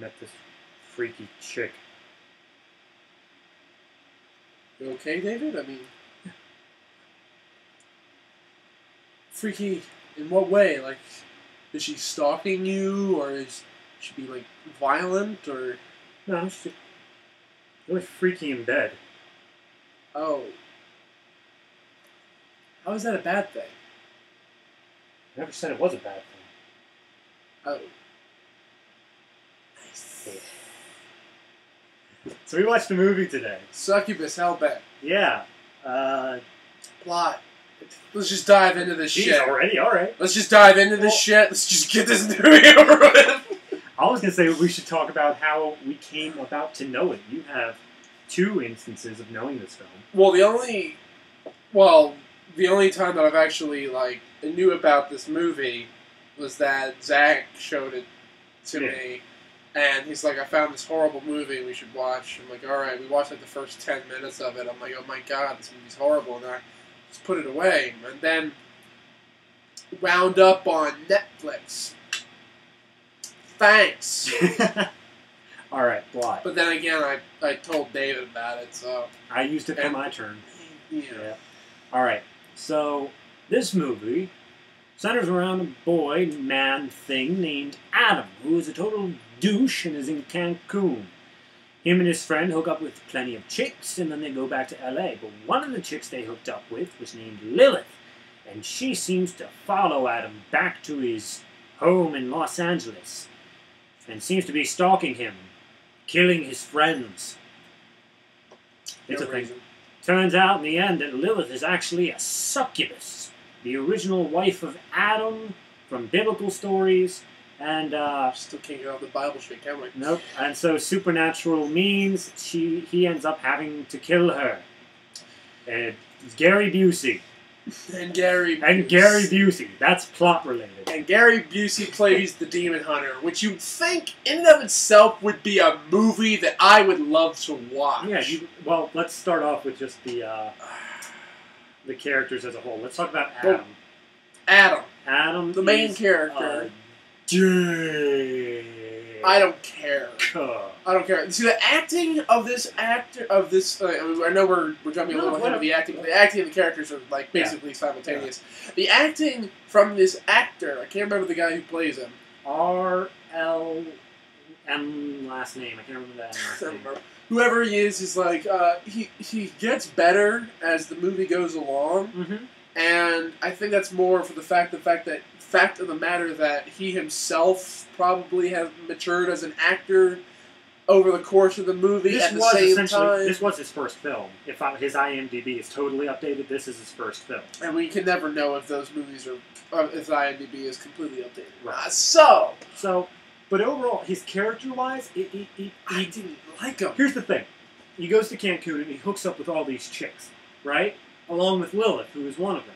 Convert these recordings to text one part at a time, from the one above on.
met this freaky chick. You okay, David? I mean, freaky in what way? Like, is she stalking you, or is she being like violent, or? No, she's really freaky in bed. Oh, how is that a bad thing? I never said it was a bad thing. Oh, nice. So we watched a movie today. Succubus, Hellbent. Yeah. Plot. Let's just dive into this shit. Already? Alright. Let's just dive into this shit. Let's just get this movie over with. I was going to say we should talk about how we came about to know it. You have 2 instances of knowing this film. Well, the only time that I've actually, like, knew about this movie was that Zach showed it to me. And he's like, I found this horrible movie we should watch. I'm like, alright. We watched, like, the first 10 minutes of it. I'm like, oh my god, this movie's horrible. And I just put it away. And then wound up on Netflix. Thanks. Alright, why? But then again, I told David about it, so... I used it for my turn. Yeah. Alright, so this movie centers around a boy, man, thing named Adam, who is a total douche and is in Cancun. Him and his friend hook up with plenty of chicks, and then they go back to LA. But one of the chicks they hooked up with was named Lilith, and she seems to follow Adam back to his home in Los Angeles, and seems to be stalking him, killing his friends. It's a thing. Turns out in the end that Lilith is actually a succubus, the original wife of Adam from biblical stories, and still can't get out the Bible straight, can we? Nope. And so supernatural means he ends up having to kill her. And it's Gary Busey. And Gary Busey. That's plot related. And Gary Busey plays the Demon Hunter, which you'd think in and of itself would be a movie that I would love to watch. Yeah, well, let's start off with just the characters as a whole. Let's talk about Adam. Adam, the main character. I don't care. I don't care. See, the acting of this actor, I know we're jumping a little ahead of the acting, but the acting and the characters are, like, basically simultaneous. Yeah. The acting from this actor, I can't remember the guy who plays him. R-L-M last name. I can't remember that last name. Whoever he is like, he gets better as the movie goes along. Mm-hmm. And I think that's more for the fact of the matter that he himself probably has matured as an actor over the course of the movie. This was his first film. If his IMDb is totally updated, this is his first film. And we can never know if those movies are, if IMDb is completely updated. Right. But overall, his character-wise, I didn't like him. Here's the thing. He goes to Cancun and he hooks up with all these chicks, right? Along with Lilith, who is one of them.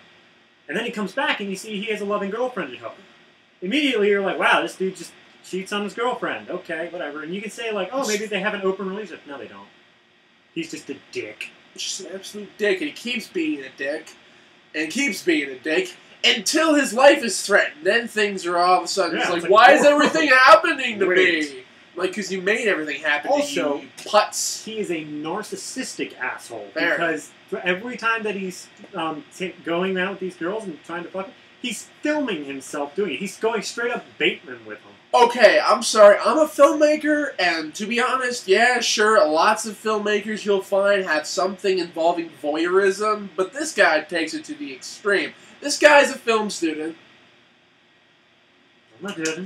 And then he comes back and you see he has a loving girlfriend at home. Immediately you're like, wow, this dude just cheats on his girlfriend. Okay, whatever. And you can say like, oh, maybe they have an open relationship. No, they don't. He's just a dick. Just an absolute dick. And he keeps being a dick. And keeps being a dick. Until his life is threatened. Then things are all of a sudden, it's like, why is everything happening to me? Like, because you made everything happen to you, you putz. He is a narcissistic asshole. Because for every time that he's going out with these girls and trying to fuck them, he's filming himself doing it. He's going straight up Bateman with them. Okay, I'm sorry. I'm a filmmaker, and to be honest, yeah, sure, lots of filmmakers you'll find have something involving voyeurism, but this guy takes it to the extreme. This guy's a film student. Whatever.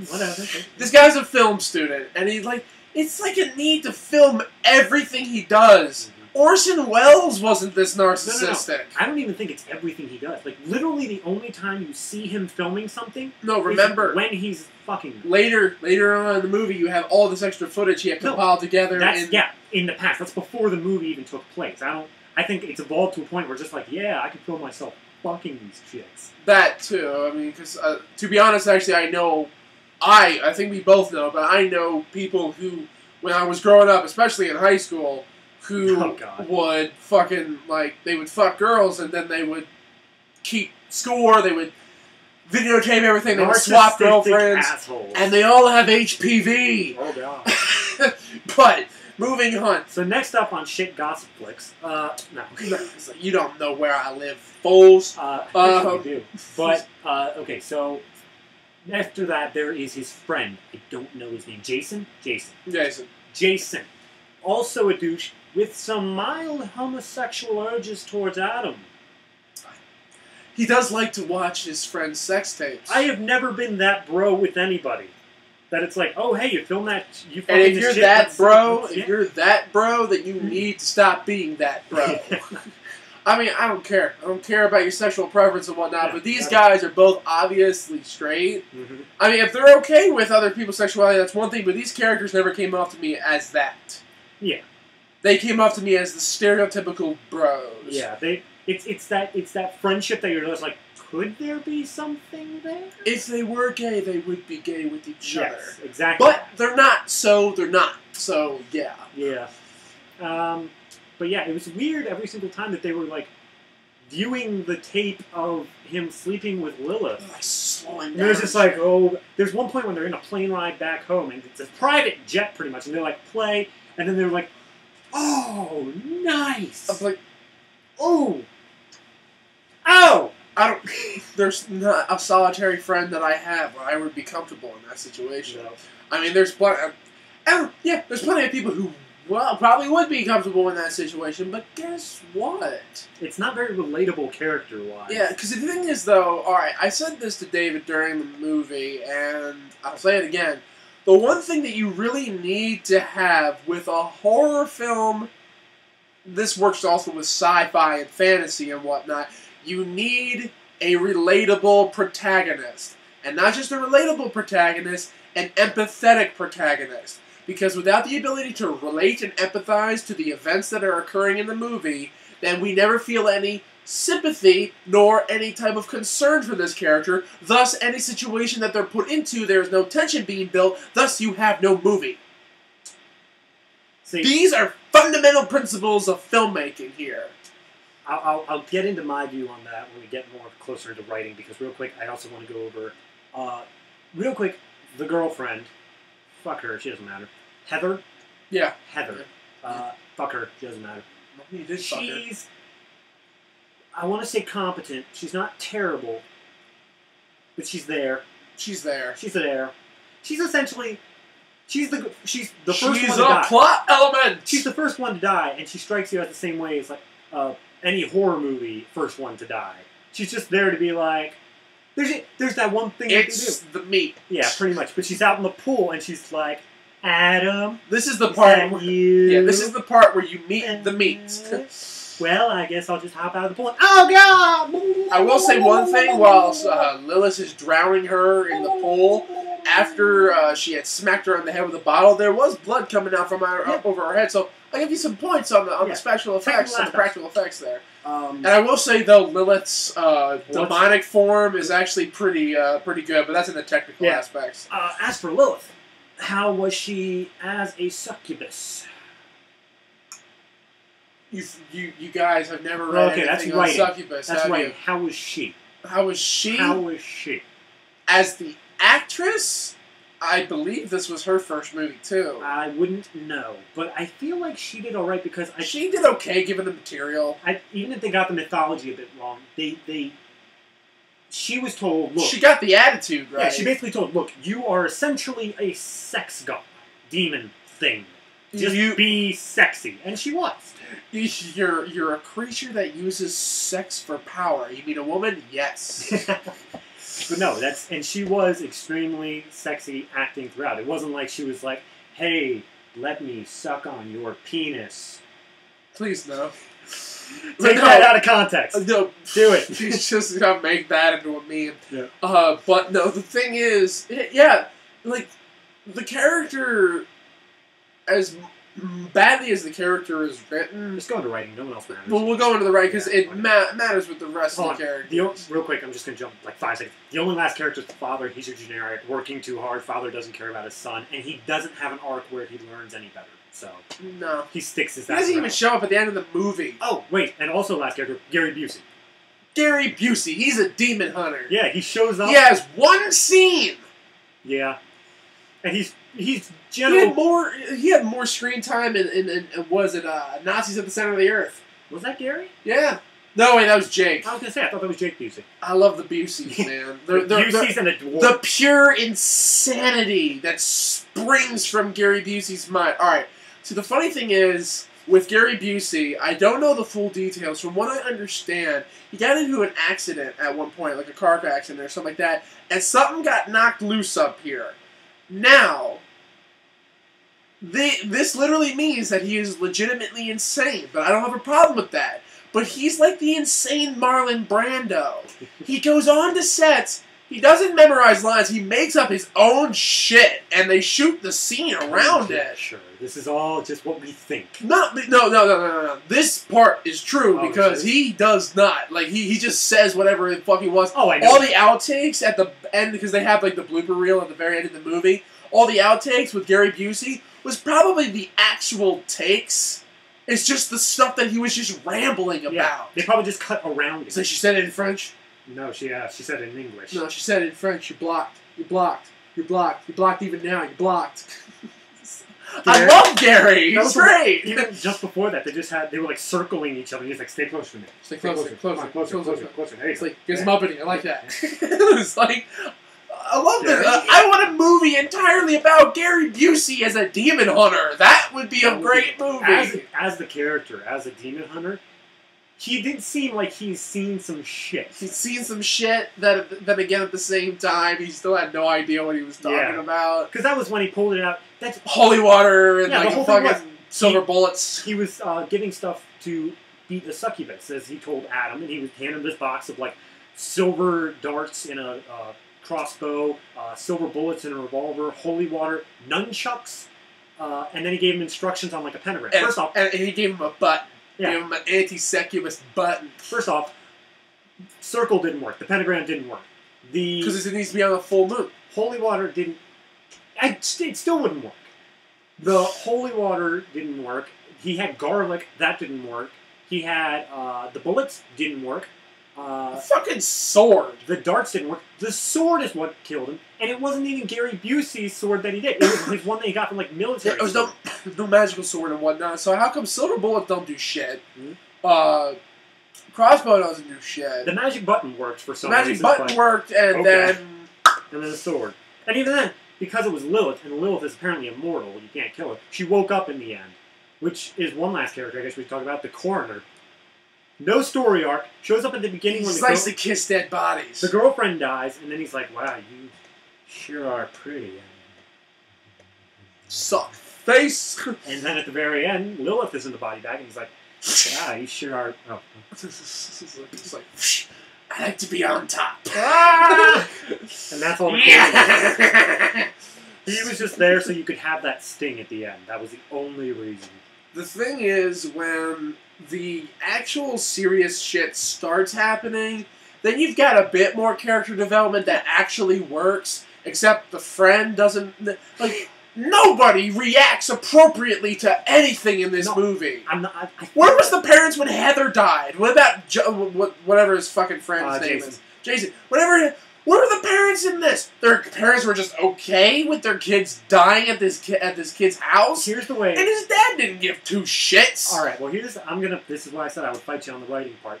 This guy's a film student, and he's like, it's like a need to film everything he does. Orson Welles wasn't this narcissistic. No. I don't even think it's everything he does. Like, literally the only time you see him filming something remember, is when he's fucking... Later on in the movie, you have all this extra footage he had compiled together. In the past. That's before the movie even took place. I think it's evolved to a point where just like, yeah, I can film myself fucking these chicks. That, too. I mean, because, to be honest, actually, I think we both know, but I know people who, when I was growing up, especially in high school, who would fucking, like, they would fuck girls and then they would keep score, they would videotape everything. They would swap girlfriends. Assholes. And they all have HPV. Oh, God. But, moving on. So next up on ShitGossipFlix, no. You don't know where I live, fools. Actually, we do. But, okay, so after that, there is his friend. I don't know his name. Jason? Jason. Also a douche with some mild homosexual urges towards Adam. He does like to watch his friend's sex tapes. I have never been that bro with anybody. That it's like, oh, hey, you film that, you and if you're that bro, then you Mm-hmm. need to stop being that bro. I mean, I don't care. I don't care about your sexual preference and whatnot, but these guys are both obviously straight. Mm-hmm. I mean, if they're okay with other people's sexuality, that's one thing, but these characters never came off to me as that. Yeah. They came off to me as the stereotypical bros. Yeah, it's that friendship that you're just like, could there be something there? If they were gay, they would be gay with each other. Yes, exactly. But they're not, so they're not. So, yeah. Yeah. But yeah, it was weird every single time that they were, like, viewing the tape of him sleeping with Lilith. Like, slowing down. There's just like, oh, there's one point when they're in a plane ride back home, and it's a private jet pretty much, and they're like, play, and then they're like, oh, nice. I'm like, oh. There's not a solitary friend that I have where I would be comfortable in that situation. No. I mean, there's plenty of people who, probably would be comfortable in that situation, but guess what? It's not very relatable character-wise. Yeah, because the thing is, though, alright, I said this to David during the movie, and I'll say it again. The one thing that you really need to have with a horror film, this works also with sci-fi and fantasy and whatnot, you need a relatable protagonist. And not just a relatable protagonist, an empathetic protagonist. Because without the ability to relate and empathize to the events that are occurring in the movie, then we never feel any sympathy nor any type of concern for this character. Thus, any situation that they're put into, there is no tension being built. Thus, you have no movie. See, these are fundamental principles of filmmaking here. I'll get into my view on that when we get more closer to writing, because real quick, I also want to go over, the girlfriend, fuck her, she doesn't matter. Heather? Yeah. Heather. Fuck her, she doesn't matter. You did fuck her. She's, I want to say competent, she's not terrible, but she's there. She's there. She's there. She's essentially, she's the first one to die. She's a plot element! She's the first one to die, and she strikes you as the same way as, like, any horror movie first one to die. She's just there to be like, there's that one thing you can do. It's the meat. Yeah, pretty much. But she's out in the pool and she's like, Adam, this is the part where, you? this is the part where you meet the meat. Well, I guess I'll just hop out of the pool and, oh god! I will say one thing, while Lilith is drowning her in the pool, after she had smacked her on the head with a bottle, there was blood coming out from her over her head, so I'll give you some points on the special effects, on the practical effects there. And I will say, though, Lilith's demonic form is actually pretty good, but that's in the technical aspects. As for Lilith, how was she as a succubus? You guys have never read anything on Succubus, That's have right. you? How was she? How was she? How was she? As the actress, I believe this was her first movie, too. I wouldn't know, but I feel like she did alright because she did okay given the material. Even if they got the mythology a bit wrong, she was told, look... She got the attitude right. Yeah, she basically told, look, you are essentially a sex god, demon thing. Just be sexy. And she was. You're a creature that uses sex for power. You mean a woman? Yes. But no, and she was extremely sexy acting throughout. It wasn't like she was like, hey, let me suck on your penis. Please, no. Take that out of context. No. Do it. She's just gonna make that into a meme. Yeah. But no, the thing is, like, the character, as badly as the character is written... Just go into writing, no one else matters. Well, we'll go into the writing, because it matters with the rest of the characters. Real quick, I'm just going to jump like 5 seconds. The only last character is the father. He's your generic, working too hard. Father doesn't care about his son, and he doesn't have an arc where he learns any better. So no, he sticks his ass. He doesn't even show up at the end of the movie. Oh, wait, and also last character, Gary Busey. Gary Busey. He's a demon hunter. Yeah, he shows up. He has one scene. Yeah. And he's general. He had more screen time in was it Nazis at the Center of the Earth? Was that Gary? Yeah. No, wait, that was Jake. I was gonna say, I thought that was Jake Busey. I love the Buseys, man. The Buseys and the dwarf. The pure insanity that springs from Gary Busey's mind. All right. So the funny thing is, with Gary Busey, I don't know the full details. From what I understand, he got into an accident at one point, like a car accident or something like that, and something got knocked loose up here. Now, this literally means that he is legitimately insane, but I don't have a problem with that. But he's like the insane Marlon Brando. He goes on to sets, he doesn't memorize lines, he makes up his own shit, and they shoot the scene around it. Sure, this is all just what we think. No. This part is true because he does not. Like, he just says whatever the fuck he wants. Oh, I know. All the outtakes at the end, because they have, like, the blooper reel at the very end of the movie, all the outtakes with Gary Busey was probably the actual takes. It's just the stuff that he was just rambling about. Yeah, they probably just cut around it. So she said it in French? No, she said it in English. No, she said it in French. You're blocked. You're blocked. You're blocked. You're blocked even now. You're blocked. I love Gary. He's great. Even just before that, they were like circling each other. He's like, "Stay close to me. Stay closer. Closer. Hey, it's like, get some uppity. I like that. It's like, I love this. I want a movie entirely about Gary Busey as a demon hunter. That would be a great movie. As the character, as a demon hunter, he did seem like he's seen some shit. He's seen some shit that again, at the same time, he still had no idea what he was talking about. Because that was when he pulled it out. That's holy water and like fucking silver bullets. He was giving stuff to beat the Succubus, as he told Adam, and he was handing him this box of like silver darts in a crossbow, silver bullets in a revolver, holy water, nunchucks, and then he gave him instructions on like a pentagram. First off, and he gave him a button. Yeah. Give him an anti-Succubus button. First off, circle didn't work. The pentagram didn't work. Because it needs to be on a full moon. Holy water didn't. It still wouldn't work. The holy water didn't work. He had garlic. That didn't work. He had the bullets. Didn't work. The fucking sword. The darts didn't work. The sword is what killed him. And it wasn't even Gary Busey's sword that he did. It was his one that he got from like military. There was no magical sword and whatnot. So how come silver bullets don't do shit? Mm-hmm. Crossbow doesn't do shit. The magic button worked for some reason. Magic button worked, and then the sword. And even then, because it was Lilith, and Lilith is apparently immortal, you can't kill her, she woke up in the end. Which is one last character I guess we should talk about, the coroner. No story arc. Shows up at the beginning when he likes to kiss dead bodies. The girlfriend dies, and then he's like, wow, you sure are pretty. Suck face. And then at the very end, Lilith is in the body bag, and he's like, yeah, you sure are. Oh. It's like, I like to be on top. And that's all the He was just there so you could have that sting at the end. That was the only reason. The thing is, when the actual serious shit starts happening, then you've got a bit more character development that actually works, except the friend doesn't... Like, nobody reacts appropriately to anything in this movie. Where was the parents when Heather died? What about whatever his fucking friend's name is? Jason. Where were the parents in this? Their parents were just okay with their kids dying at this kid's house? Here's the way... And his dad didn't give two shits. Alright, well this is why I said I would fight you on the writing part.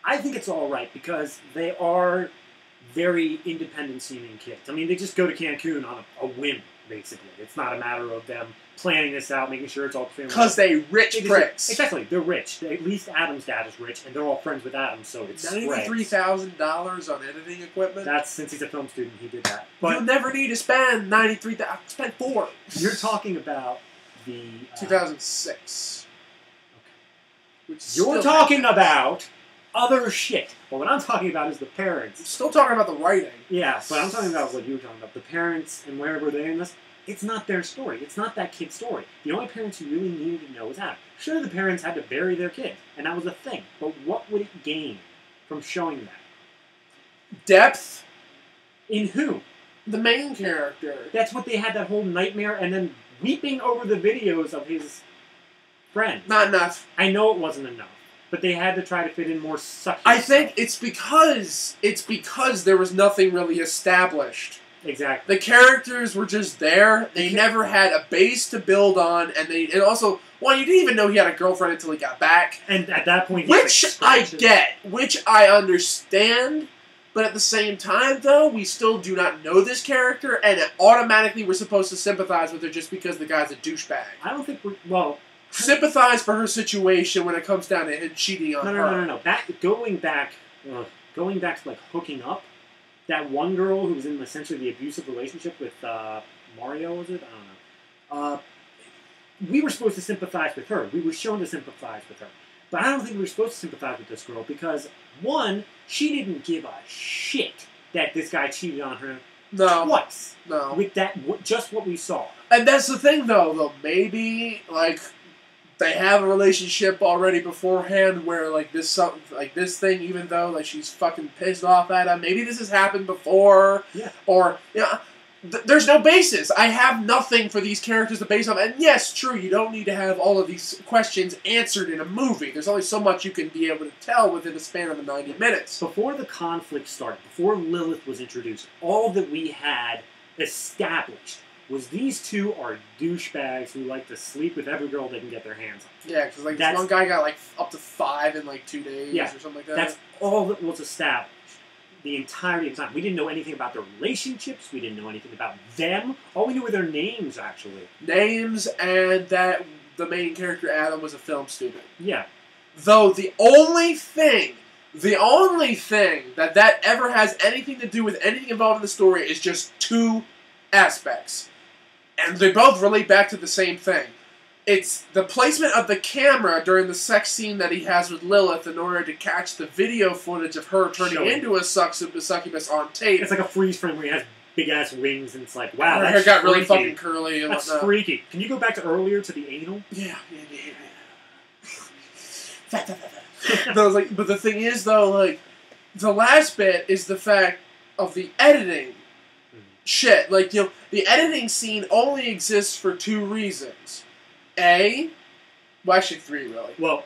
I think it's alright because they are very independent-seeming kids. I mean, they just go to Cancun on a whim, basically. It's not a matter of them planning this out, making sure it's all family. Because they rich pricks. Exactly, they're rich. At least Adam's dad is rich, and they're all friends with Adam, so it's $93,000 on editing equipment? That's, since he's a film student, he did that. But you'll never need to spend $93,000. Spend $4,000. You're talking about the... 2006. Okay. You're talking about other shit. But what I'm talking about is the parents. I'm still talking about the writing. Yeah, but I'm talking about what you were talking about. The parents and where were they in this? It's not their story. It's not that kid's story. The only parents you really needed to know was Adam. Sure, the parents had to bury their kid, and that was a thing. But what would it gain from showing that? Depth? In who? The main character. That's what they had, that whole nightmare, and then weeping over the videos of his friends. Not enough. I know it wasn't enough. but they had to try to fit in more succubus. I think it's because there was nothing really established. Exactly. The characters were just there. They never had a base to build on, and also, well, you didn't even know he had a girlfriend until he got back. And at that point, which I get, which I understand, but at the same time, though, we still do not know this character, and automatically we're supposed to sympathize with her just because the guy's a douchebag. I don't think we're sympathize for her situation when it comes down to him cheating on her. No. Going back to like hooking up. That one girl who was in essentially the abusive relationship with Mario, was it? I don't know. We were supposed to sympathize with her. We were shown to sympathize with her. But I don't think we were supposed to sympathize with this girl because, one, she didn't give a shit that this guy cheated on her twice. No. With that, just what we saw. And that's the thing, though. Maybe, like, they have a relationship already beforehand where, like, this thing, even though, like, she's fucking pissed off at him, maybe this has happened before. Yeah. Or, you know, there's no basis. I have nothing for these characters to base on. And yes, true, you don't need to have all of these questions answered in a movie. There's only so much you can be able to tell within the span of the 90 minutes. Before the conflict started, before Lilith was introduced, all that we had established was these two are douchebags who like to sleep with every girl they can get their hands on. Yeah, because like this one guy got like up to 5 in like 2 days or something like that. That's all that was established the entirety of the time. We didn't know anything about their relationships. We didn't know anything about them. All we knew were their names, actually. Names, and that the main character, Adam, was a film student. Yeah. Though the only thing that ever has anything to do with anything involved in the story is just 2 aspects. And they both relate back to the same thing. It's the placement of the camera during the sex scene that he has with Lilith in order to catch the video footage of her turning into a succubus on tape. It's like a freeze frame where he has big-ass wings, and it's like, wow, her hair got really fucking curly and that's whatnot. freaky. Can you go back to earlier to the anal? Yeah. But the thing is, though, like, the last bit is the fact of the editing. Shit, like, you know, the editing scene only exists for 2 reasons. A, well, actually 3, really. Well,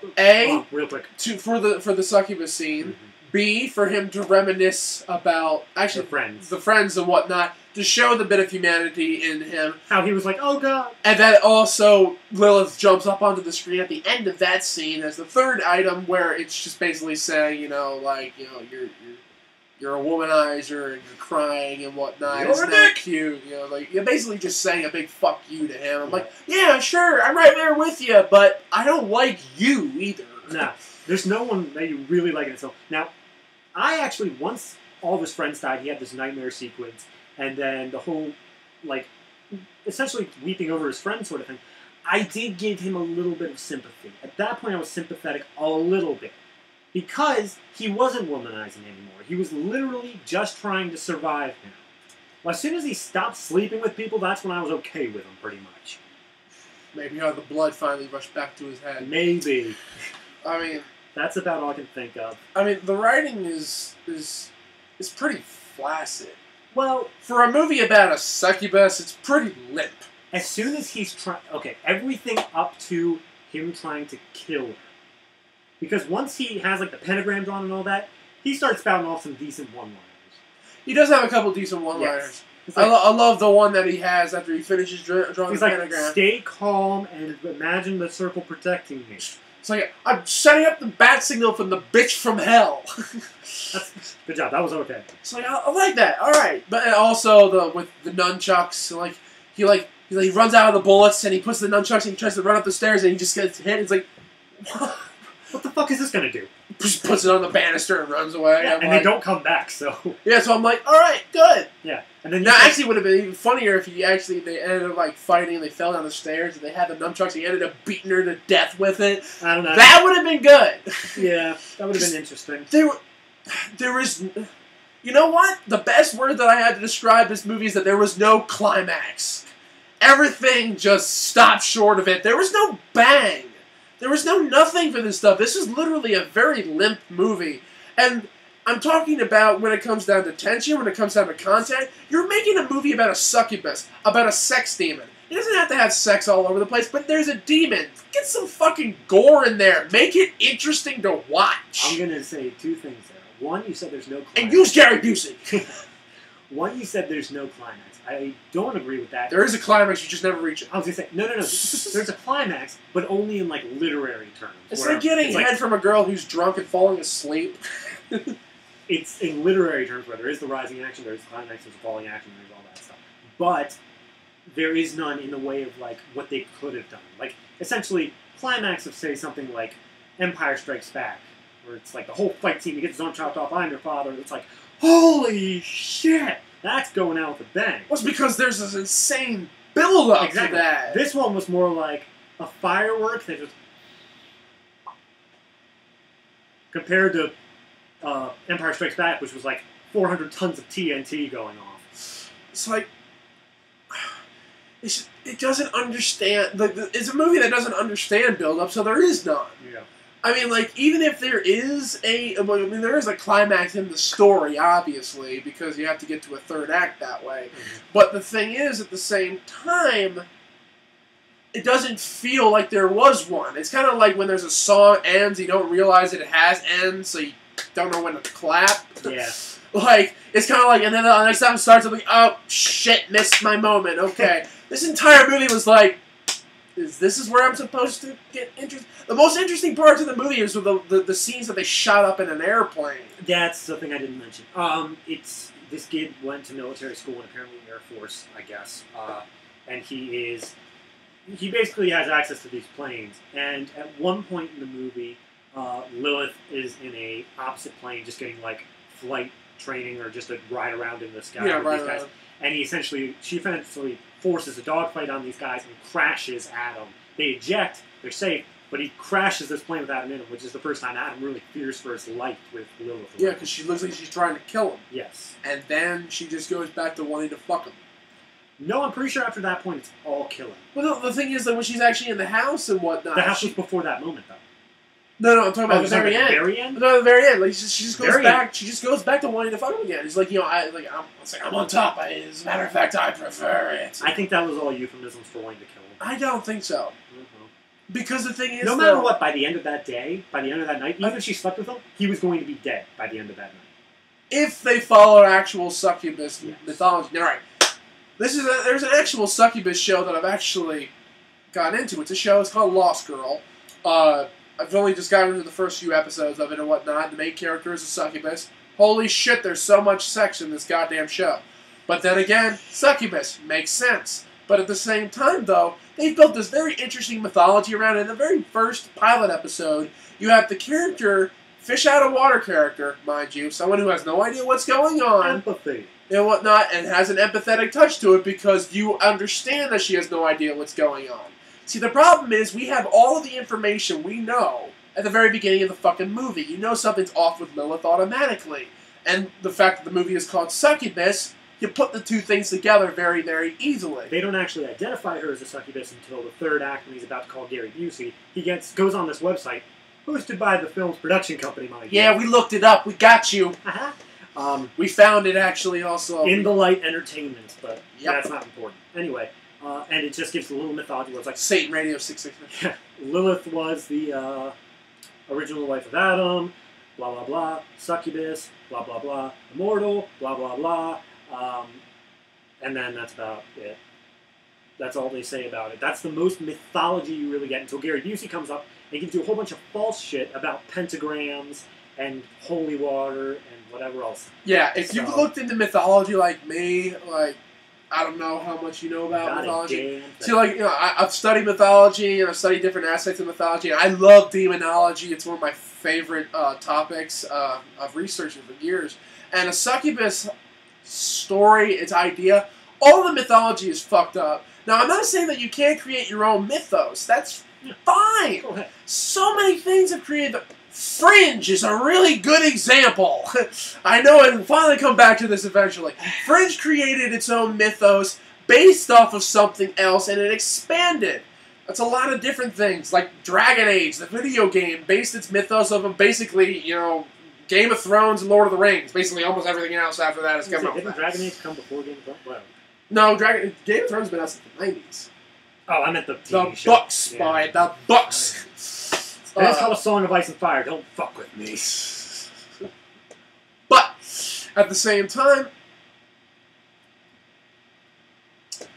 real quick. For the succubus scene. Mm-hmm. B, for him to reminisce about, actually, the friends and whatnot, to show the bit of humanity in him. How he was like, oh god. And then also, Lilith jumps up onto the screen at the end of that scene as the 3rd item, where it's just basically saying, you know, like, you know, you're a womanizer and you're crying and whatnot. You're It's not cute. You know, like, you're basically just saying a big fuck you to him. I'm like, yeah, sure, I'm right there with you, but I don't like you either. No. There's no one that you really like in itself. Now, I actually, once all of his friends died, he had this nightmare sequence, and then the whole, like, essentially weeping over his friend sort of thing, I did give him a little bit of sympathy. At that point, I was sympathetic a little bit. Because he wasn't womanizing anymore. He was literally just trying to survive now. Well, as soon as he stopped sleeping with people, that's when I was okay with him, pretty much. Maybe how the blood finally rushed back to his head. Maybe. I mean... That's about all I can think of. I mean, the writing is pretty flaccid. Well... For a movie about a succubus, it's pretty limp. As soon as he's trying... Okay, everything up to him trying to kill her. Because once he has, like, the pentagram drawn and all that, he starts spouting off some decent one-liners. He does have a couple decent one-liners. Yes. Like, I love the one that he has after he finishes drawing the pentagram. Like, stay calm and imagine the circle protecting me. It's like, I'm setting up the bat signal from the bitch from hell. Good job. That was okay. It's like, I like that. All right. But also, with the nunchucks, like, he runs out of the bullets and he puts the nunchucks and he tries to run up the stairs and he just gets hit. It's like, what the fuck is this gonna do? Just puts it on the banister and runs away. Yeah, and they don't come back, so... Yeah, so I'm like, alright, good. Yeah. And then actually would have been even funnier if they ended up, like, fighting and they fell down the stairs and they had the nunchucks and he ended up beating her to death with it. I don't know. That would have been good. Yeah, that would have been interesting. There is... You know what? The best word that I had to describe this movie is that there was no climax. Everything just stopped short of it. There was no bang. There was no nothing for this stuff. This is literally a very limp movie. And I'm talking about when it comes down to tension, when it comes down to content, you're making a movie about a succubus, about a sex demon. He doesn't have to have sex all over the place, but there's a demon. Get some fucking gore in there. Make it interesting to watch. I'm going to say two things there. One, you said there's no climax. And use Gary Busey. One, you said there's no climax. I don't agree with that. There is a climax, you just never reach it. I was going to say, no. There's a climax, but only in, like, literary terms. It's like getting head from a girl who's drunk and falling asleep. It's in literary terms where there is the rising action, there's the climax, there's the falling action, there's all that stuff. But there is none in the way of, like, what they could have done. Like, essentially, climax of, say, something like Empire Strikes Back, where it's like the whole fight scene, he gets his arm chopped off, I'm your father, and it's like, holy shit! That's going out with a bang. Well, it's because there's this insane build-up to that. This one was more like a firework that just... Compared to Empire Strikes Back, which was like 400 tons of TNT going off. It's like... It doesn't understand... It's a movie that doesn't understand build-up, so there is none. Yeah. I mean, like, even if there is there is a climax in the story, obviously, because you have to get to a third act that way. Mm-hmm. But the thing is, at the same time, it doesn't feel like there was one. It's kind of like when there's a song ends, you don't realize it has ends, so you don't know when to clap. Yeah. Like, it's kind of like, and then the next time it starts, I'm like, oh, shit, missed my moment, okay. This entire movie was like, this is where I'm supposed to get interested. The most interesting parts of the movie is with the scenes that they shot up in an airplane. That's the thing I didn't mention. This kid went to military school and apparently Air Force, I guess. And he basically has access to these planes. And at one point in the movie, Lilith is in a opposite plane, just getting like flight training or just a ride around in the sky with these guys. And she essentially forces a dogfight on these guys and crashes Adam. They eject, they're safe, but he crashes this plane with Adam in him, which is the first time Adam really fears for his life with Lilith. Yeah, because she looks like she's trying to kill him. Yes. And then she just goes back to wanting to fuck him. No, I'm pretty sure after that point it's all killing. Well, the thing is that when she's actually in the house and whatnot... The house was before that moment, though. No, I'm talking about the very end. The very end? No, the very end. Like, she just goes back. She just goes back to wanting to fuck him again. He's like, I'm on top. As a matter of fact, I prefer it. I think that was all euphemisms for wanting to kill him. I don't think so. Because the thing is, no matter what, by the end of that day, by the end of that night, even if she slept with him, he was going to be dead by the end of that night. If they follow actual Succubus mythology. All right. There's an actual Succubus show that I've actually gotten into. It's a show. It's called Lost Girl. I've only just gotten into the first few episodes of it and whatnot. The main character is a succubus. Holy shit, there's so much sex in this goddamn show. But then again, succubus makes sense. But at the same time, though, they've built this very interesting mythology around it. In the very first pilot episode, you have the character, fish out of water character, mind you, someone who has no idea what's going on. Empathy. And whatnot, and has an empathetic touch to it because you understand that she has no idea what's going on. See, the problem is we have all of the information we know at the very beginning of the fucking movie. You know something's off with Lilith automatically. And the fact that the movie is called Succubus, you put the two things together very, very easily. They don't actually identify her as a succubus until the third act when he's about to call Gary Busey. He goes on this website, hosted by the film's production company, mind you. Yeah, we looked it up. We got you. We found it actually also. In the Light Entertainment, but that's not important. Anyway. And it just gives a little mythology where it's like... Satan Radio 666. Lilith was the original wife of Adam, blah, blah, blah. Succubus, blah, blah, blah. Immortal, blah, blah, blah. And then that's about it. That's all they say about it. That's the most mythology you really get until Gary Busey comes up and gives you a whole bunch of false shit about pentagrams and holy water and whatever else. Yeah, if you've looked into mythology like me, like... I don't know how much you know about mythology. See, like, I've studied mythology, and I've studied different aspects of mythology, and I love demonology. It's one of my favorite topics. I've researched it for years. And a succubus story, its idea, all the mythology is fucked up. Now, I'm not saying that you can't create your own mythos. That's fine. So many things have created... Fringe is a really good example. I know it will finally come back to this eventually. Fringe created its own mythos based off of something else, and it expanded. That's a lot of different things, like Dragon Age, the video game, based its mythos of basically, Game of Thrones and Lord of the Rings. Basically, almost everything else after that has come up. Didn't Dragon Age come before Game of Thrones? Well, no, Game of Thrones has been out since the 90s. Oh, I meant the The TV show. books, boy. The books. It's called A Song of Ice and Fire. Don't fuck with me. But, at the same time...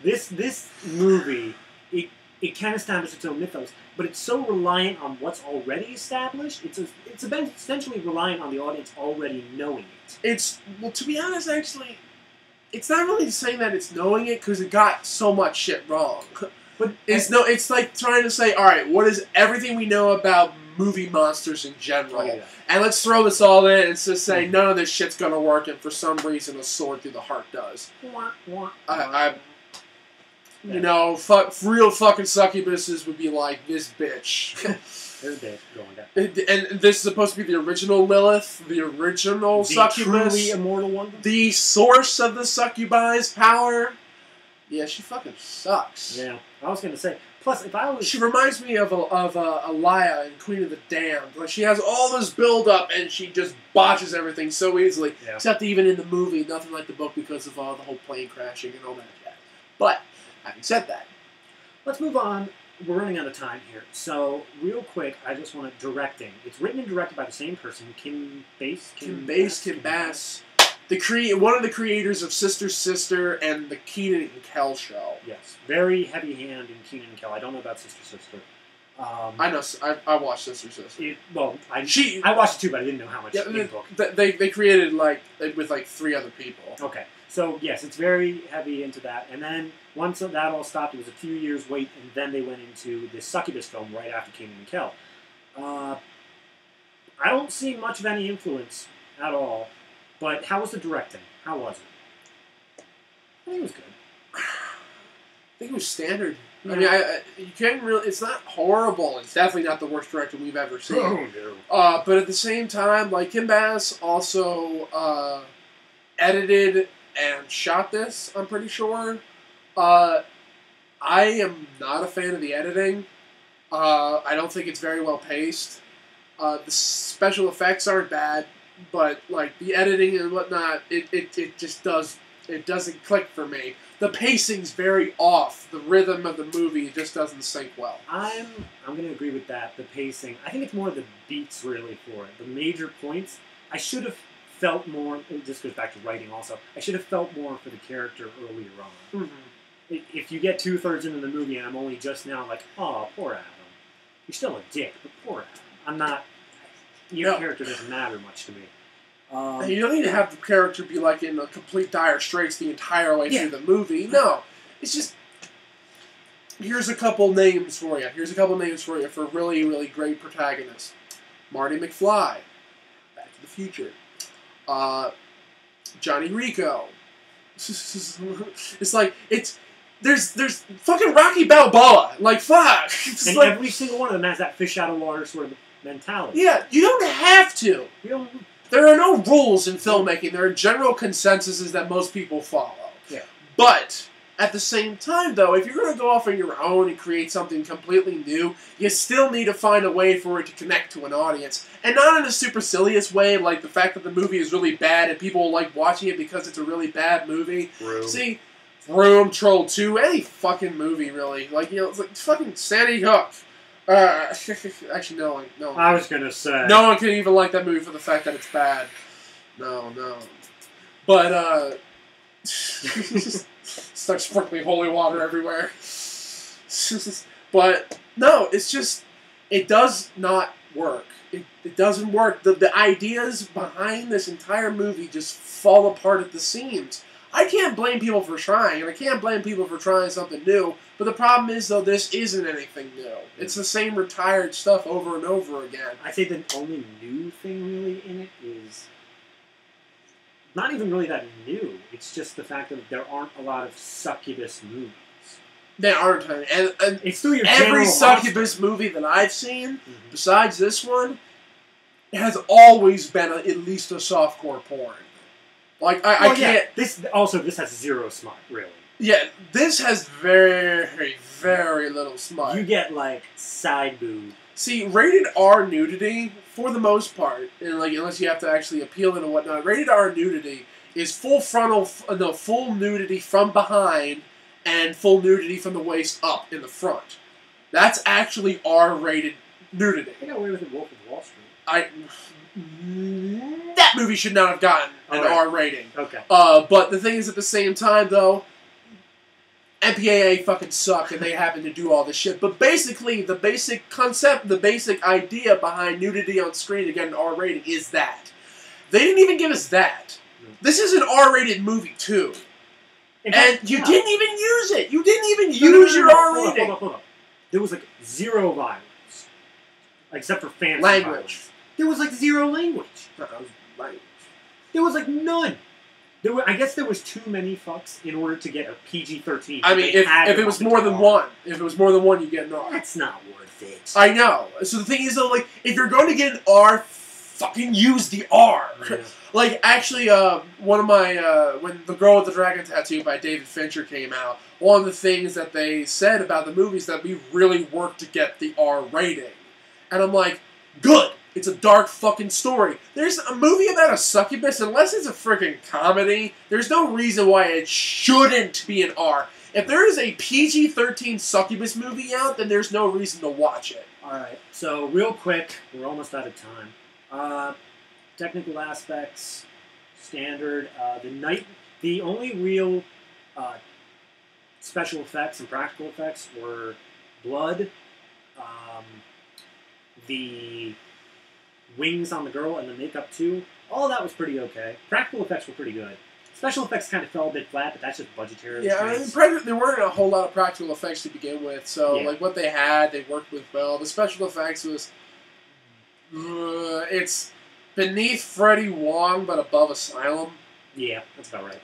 This movie, it can establish its own mythos, but it's so reliant on what's already established. It's essentially reliant on the audience already knowing it. Well, to be honest, actually, it's not really saying that it's knowing it, because it got so much shit wrong. But it's like trying to say, alright, what is everything we know about movie monsters in general? Yeah. And let's throw this all in and just say, none of this shit's gonna work, and for some reason a sword through the heart does. You know, real fucking succubuses would be like, this bitch. This bitch going down. And this is supposed to be the original Lilith, the original succubus. Truly immortal one? The source of the succubi's power. Yeah, she fucking sucks. Yeah, I was gonna say. Plus, if I was... She reminds me of Alaya in Queen of the Damned. Like, she has all this build-up, and she just botches everything so easily. Yeah. Except even in the movie, nothing like the book because of all the whole plane crashing and all that jazz. But, having said that, let's move on. We're running out of time here. So, real quick, I just want to... Directing. It's written and directed by the same person, Kim Bass. Kim Bass. One of the creators of Sister Sister and the Kenan and Kel show. Yes, very heavy hand in Kenan and Kel. I don't know about Sister Sister. I know. I watched Sister Sister. I watched it too, but I didn't know how much. Yeah, they created with 3 other people. Okay, so yes, it's very heavy into that. And then once that all stopped, it was a few years wait, and then they went into this Succubus film right after Kenan and Kel. I don't see much of any influence at all. But how was the directing? How was it? I think it was good. I think it was standard. Yeah. I mean, you can't really... It's not horrible. It's definitely not the worst director we've ever seen. Oh, no. But at the same time, Kim Bass also edited and shot this, I'm pretty sure. I am not a fan of the editing. I don't think it's very well paced. The special effects aren't bad. But, the editing and whatnot, it just doesn't click for me. The pacing's very off. The rhythm of the movie just doesn't sync well. I'm going to agree with that, the pacing. I think it's more the beats, really, for it. The major points, I should have felt more, and this goes back to writing also, I should have felt more for the character earlier on. Mm-hmm. If you get 2/3 into the movie and I'm only just now like, oh, poor Adam. You're still a dick, but poor Adam. I'm not... Your character doesn't matter much to me. You don't need to have the character be in a complete dire straits the entire way through the movie. No. It's just... Here's a couple names for you. For really, really great protagonists. Marty McFly. Back to the Future. Johnny Rico. There's fucking Rocky Balboa. Fuck. And every single one of them has that fish out of water sort of mentality. Yeah, you don't have to. There are no rules in filmmaking. There are general consensuses that most people follow. Yeah. But, at the same time, though, if you're going to go off on your own and create something completely new, you still need to find a way for it to connect to an audience. And not in a supercilious way, like the fact that the movie is really bad and people like watching it because it's a really bad movie. Room. See, Room, Troll 2, any fucking movie, really. It's like fucking Sandy Hook. Actually, no. I was gonna say. No one can even like that movie for the fact that it's bad. No. But, start sprinkling holy water everywhere. But, no, it's just, it does not work. It doesn't work. The ideas behind this entire movie just fall apart at the seams. I can't blame people for trying, and I can't blame people for trying something new, but the problem is, though, this isn't anything new. It's the same retired stuff over and over again. I say the only new thing really in it is not even really that new. It's just the fact that there aren't a lot of succubus movies. There aren't. And it's still your every succubus movie that I've seen, besides this one, has always been at least a softcore porn. I can't... Yeah. This has zero smut, really. Yeah, this has very, very little smut. You get, side boob. See, rated R nudity, for the most part, and unless you have to actually appeal it and whatnot, rated R nudity is full nudity from behind and full nudity from the waist up in the front. That's actually R-rated nudity. They got away with it. Wolf of Wall Street. That movie should not have gotten an R rating. Okay. But the thing is, at the same time, though, MPAA fucking suck, and they happen to do all this shit. But basically, the basic concept, the basic idea behind nudity on screen to get an R rating is that. They didn't even give us that. No. This is an R-rated movie, too. And you didn't even use it. You didn't even use your R rating. Hold up. There was like zero violence. Except for fantasy language. Violence. There was like zero language. There was like none. I guess there was too many fucks in order to get a PG-13. I mean, if it was more than one, you get an R. That's not worth it. I know. So the thing is, though, like, if you're going to get an R, fucking use the R. Yeah. Like, actually, one of my, when The Girl with the Dragon Tattoo by David Fincher came out, one of the things that they said about the movie is that we really worked to get the R rating. And I'm like, good. It's a dark fucking story. There's a movie about a succubus, unless it's a freaking comedy, there's no reason why it shouldn't be an R. If there is a PG-13 succubus movie out, then there's no reason to watch it. Alright, so real quick, we're almost out of time. Technical aspects, standard. The only real special effects and practical effects were blood, the wings on the girl, and the makeup too. All of that was pretty okay. Practical effects were pretty good. Special effects kind of fell a bit flat, but that's just budgetary. Yeah, I mean, there weren't a whole lot of practical effects to begin with, so like what they had, they worked with well. The special effects was, it's beneath Freddie Wong, but above Asylum. Yeah, that's about right.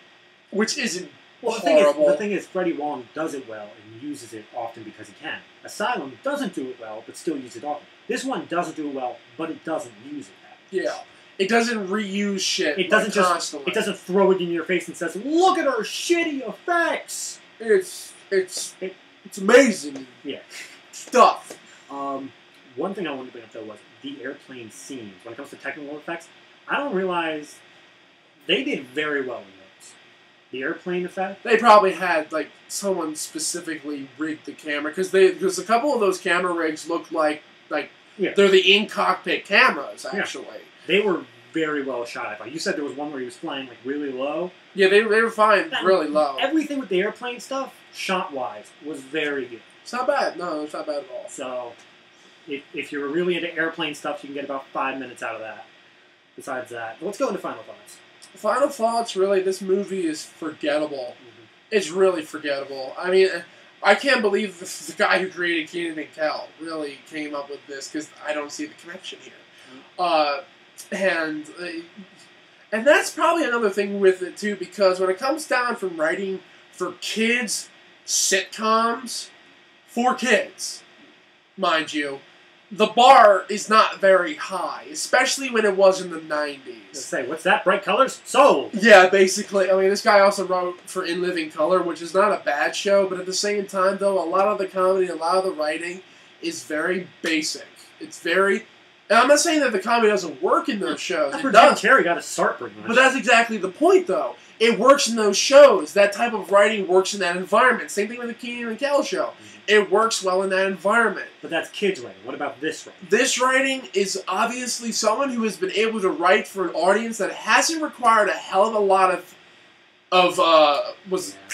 Which isn't horrible. The thing is, Freddie Wong does it well and uses it often because he can. Asylum doesn't do it well, but still uses it often. This one doesn't do it well, but it doesn't use it that much. Yeah. It doesn't reuse shit. It doesn't constantly. It doesn't throw it in your face and says, "Look at our shitty effects." It's amazing. Yeah. Stuff. One thing I wanted to bring up though was the airplane scenes. When it comes to technical effects, I don't realize they did very well in those. The airplane effect. They probably had like someone specifically rigged the camera because a couple of those camera rigs looked like they're the in-cockpit cameras actually. Yeah. They were very well shot. I thought you said there was one where he was flying like really low. Yeah, they were flying really low. Everything with the airplane stuff, shot-wise, was very good. It's not bad. No, it's not bad at all. So, if you're really into airplane stuff, you can get about 5 minutes out of that. Besides that, let's go into final thoughts. Final thoughts, really, this movie is forgettable. Mm-hmm. It's really forgettable. I mean, I can't believe the guy who created Kenan and Kel really came up with this because I don't see the connection here. Mm-hmm. And that's probably another thing with it, too, because when it comes down from writing for kids' sitcoms, for kids, mind you, the bar is not very high, especially when it was in the 90s. Let's say, what's that? Bright colors? Sold! Yeah, basically. I mean, this guy also wrote for In Living Color, which is not a bad show, but at the same time, though, a lot of the comedy, a lot of the writing is very basic. It's very... And I'm not saying that the comedy doesn't work in those shows. It does. Jim Carrey got a start pretty much. But that's exactly the point, though. It works in those shows. That type of writing works in that environment. Same thing with the Kenan and Kel show. Mm-hmm. It works well in that environment. But that's kids' writing. What about this writing? This writing is obviously someone who has been able to write for an audience that hasn't required a hell of a lot of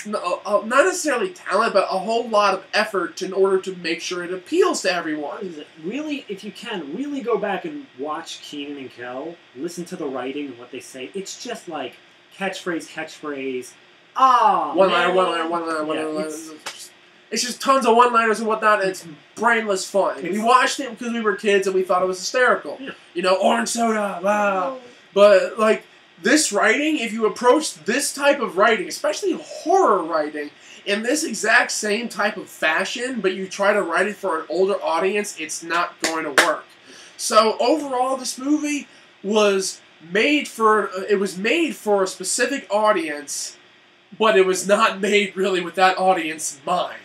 not necessarily talent, but a whole lot of effort in order to make sure it appeals to everyone. Really, if you can, really go back and watch Kenan and Kel, listen to the writing and what they say. It's just like catchphrase. One-liner. It's just tons of one-liners and whatnot, and it's brainless fun. We watched it because we were kids and we thought it was hysterical. Yeah. You know, orange soda, blah. But, like, this writing, if you approach this type of writing, especially horror writing, in this exact same type of fashion, but you try to write it for an older audience, it's not going to work. So overall, this movie was made for a specific audience, but it was not made really with that audience in mind.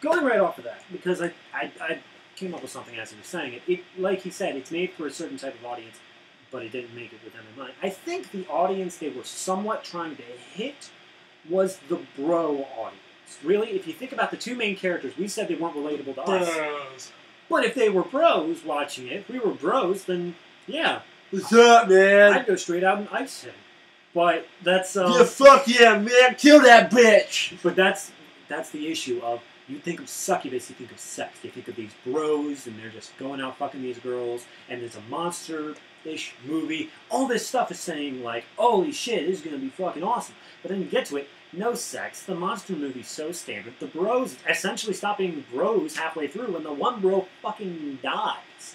Going right off of that, because I came up with something as he was saying it. Like he said, it's made for a certain type of audience, but it didn't make it with them in mind. I think the audience they were somewhat trying to hit was the bro audience. Really, if you think about the two main characters, we said they weren't relatable to us. Bros. But if they were bros watching it, if we were bros, then yeah. What's up, man? I'd go straight out and ice him. But that's yeah, fuck yeah, man! Kill that bitch! But that's the issue of, you think of Succubus, you think of sex. You think of these bros, and they're just going out fucking these girls, and there's a monster-ish movie. All this stuff is saying, like, holy shit, this is gonna be fucking awesome. But then you get to it, no sex. The monster movie's so standard. The bros essentially stop being bros halfway through when the one bro fucking dies.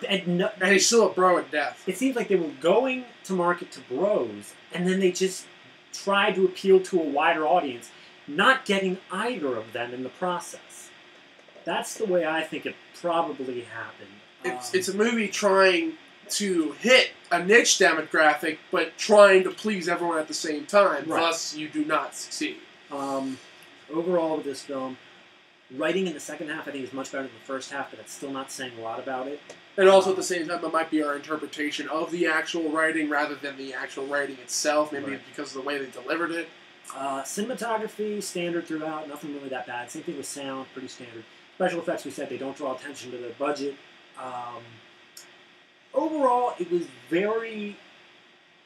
And he's still a bro at death. It seems like they were going to market to bros, and then they just tried to appeal to a wider audience, not getting either of them in the process. That's the way I think it probably happened. It's a movie trying to hit a niche demographic, but trying to please everyone at the same time. Right. Thus, you do not succeed. Overall, with this film, writing in the second half I think is much better than the first half, but it's still not saying a lot about it. And also at the same time, it might be our interpretation of the actual writing rather than the actual writing itself, maybe Right. because of the way they delivered it. Cinematography, standard throughout, nothing really that bad. Same thing with sound, pretty standard. Special effects, we said they don't draw attention to their budget. Overall, it was very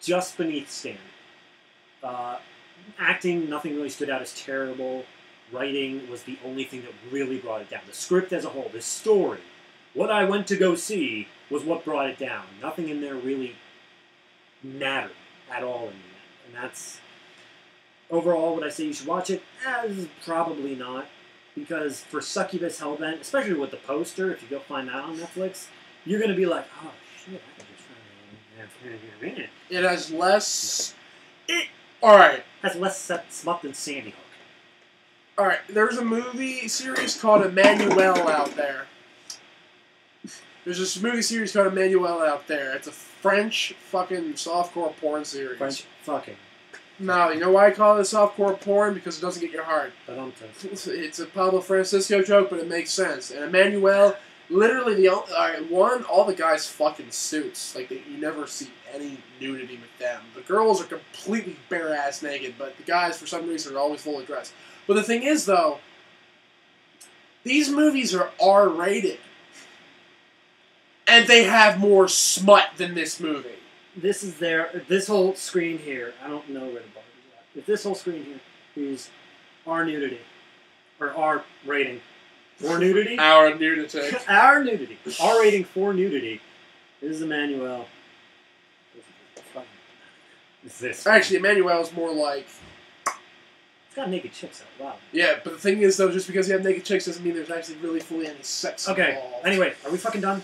just beneath standard. Acting, nothing really stood out as terrible. Writing was the only thing that really brought it down. The script as a whole, the story, what I went to go see was what brought it down. Nothing in there really mattered at all in the end. And that's, overall, would I say you should watch it? Probably not. Because for Succubus Hellbent, especially with the poster, if you go find that on Netflix, you're going to be like, oh shit, I can just find it. It has less... Alright. Has less smut than Sandy Hook. Alright, there's a movie series called Emmanuel out there. There's this movie series called Emmanuel out there. It's a French fucking softcore porn series. French fucking. No, you know why I call it softcore porn? Because it doesn't get your heart. It's a Pablo Francisco joke, but it makes sense. And Emmanuel, literally all the guys fucking suits. Like, you never see any nudity with them. The girls are completely bare-ass naked, but the guys, for some reason, are always fully dressed. But the thing is, though, these movies are R-rated. And they have more smut than this movie. This whole screen here, I don't know where the bar is at. If this whole screen here is R nudity, or R rating for nudity. Our nudity. Our nudity. R rating for nudity. This is Emmanuel. Is this? Actually, Emmanuel is more like... It's got naked chicks out. Wow. Yeah, but the thing is, though, just because you have naked chicks doesn't mean there's actually really fully any sex Okay, involved. anyway, are we fucking done?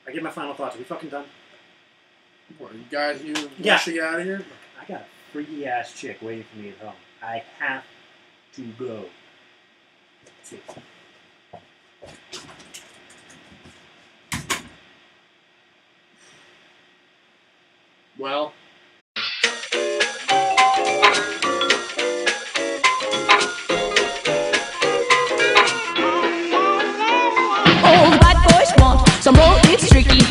I give my final thoughts. Are we fucking done? What, you guys, you Yeah. rushing out of here? I got a freaky ass chick waiting for me at home. I have to go. See. Well... All the bad boys want some more, it's tricky.